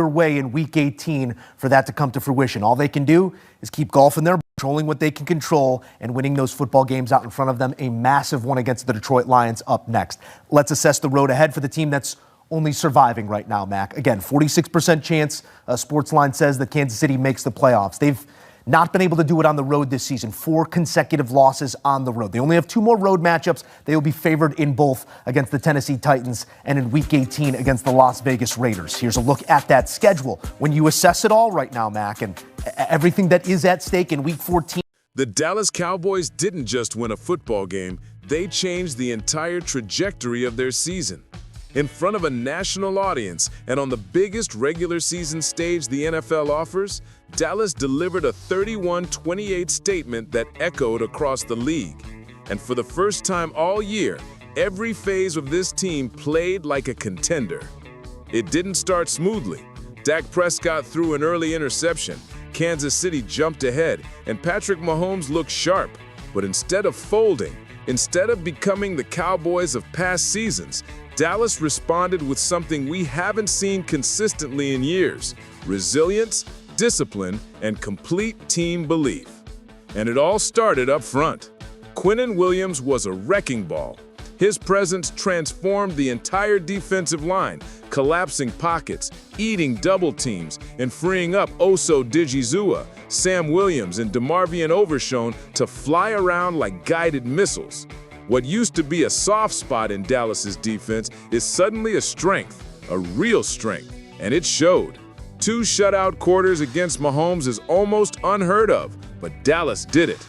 way in Week 18 for that to come to fruition. All they can do is keep golfing their controlling what they can control and winning those football games out in front of them. A massive one against the Detroit Lions up next. Let's assess the road ahead for the team that's only surviving right now, Mac. Again, 46% chance Sportsline says that Kansas City makes the playoffs. They've not been able to do it on the road this season. 4 consecutive losses on the road. They only have 2 more road matchups. They will be favored in both against the Tennessee Titans and in Week 18 against the Las Vegas Raiders. Here's a look at that schedule. When you assess it all right now, Mac, and everything that is at stake in Week 14. The Dallas Cowboys didn't just win a football game. They changed the entire trajectory of their season. In front of a national audience and on the biggest regular season stage the NFL offers, Dallas delivered a 31-28 statement that echoed across the league. And for the first time all year, every phase of this team played like a contender. It didn't start smoothly. Dak Prescott threw an early interception, Kansas City jumped ahead, and Patrick Mahomes looked sharp. But instead of folding, instead of becoming the Cowboys of past seasons, Dallas responded with something we haven't seen consistently in years: resilience, discipline, and complete team belief. And it all started up front. Quinnen Williams was a wrecking ball. His presence transformed the entire defensive line, collapsing pockets, eating double teams, and freeing up Oso Digizua, Sam Williams, and DeMarvion Overshown to fly around like guided missiles. What used to be a soft spot in Dallas's defense is suddenly a strength, a real strength, and it showed. 2 shutout quarters against Mahomes is almost unheard of, but Dallas did it.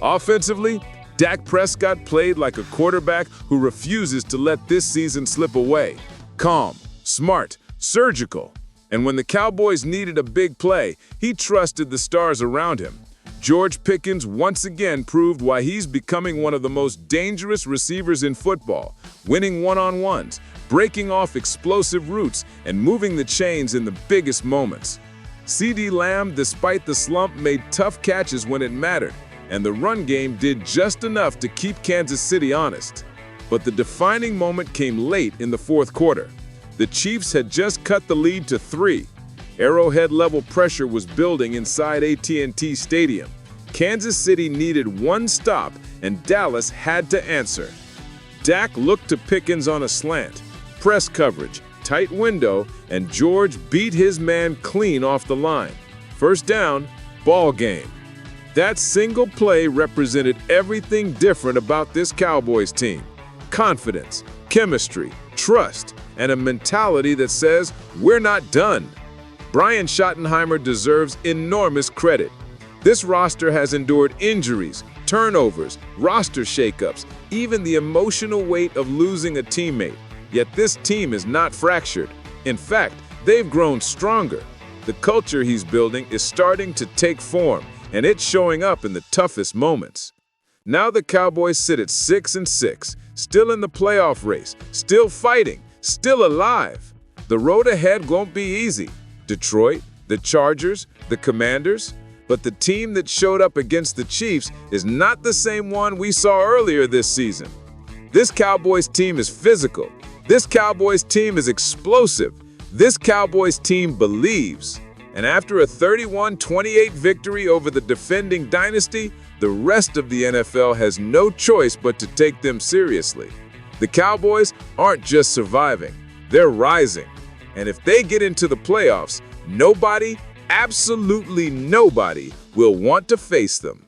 Offensively, Dak Prescott played like a quarterback who refuses to let this season slip away. Calm, smart, surgical. And when the Cowboys needed a big play, he trusted the stars around him. George Pickens once again proved why he's becoming one of the most dangerous receivers in football, winning one-on-ones, breaking off explosive routes, and moving the chains in the biggest moments. CeeDee Lamb, despite the slump, made tough catches when it mattered, and the run game did just enough to keep Kansas City honest. But the defining moment came late in the fourth quarter. The Chiefs had just cut the lead to 3. Arrowhead-level pressure was building inside AT&T Stadium. Kansas City needed one stop, and Dallas had to answer. Dak looked to Pickens on a slant. Press coverage, tight window, and George beat his man clean off the line. First down, ball game. That single play represented everything different about this Cowboys team. Confidence, chemistry, trust, and a mentality that says, we're not done. Brian Schottenheimer deserves enormous credit. This roster has endured injuries, turnovers, roster shakeups, even the emotional weight of losing a teammate. Yet this team is not fractured. In fact, they've grown stronger. The culture he's building is starting to take form, and it's showing up in the toughest moments. Now the Cowboys sit at 6-6, still in the playoff race, still fighting, still alive. The road ahead won't be easy. Detroit, the Chargers, the Commanders, but the team that showed up against the Chiefs is not the same one we saw earlier this season. This Cowboys team is physical. This Cowboys team is explosive. This Cowboys team believes. And after a 31-28 victory over the defending dynasty, the rest of the NFL has no choice but to take them seriously. The Cowboys aren't just surviving, they're rising. And if they get into the playoffs, nobody, absolutely nobody, will want to face them.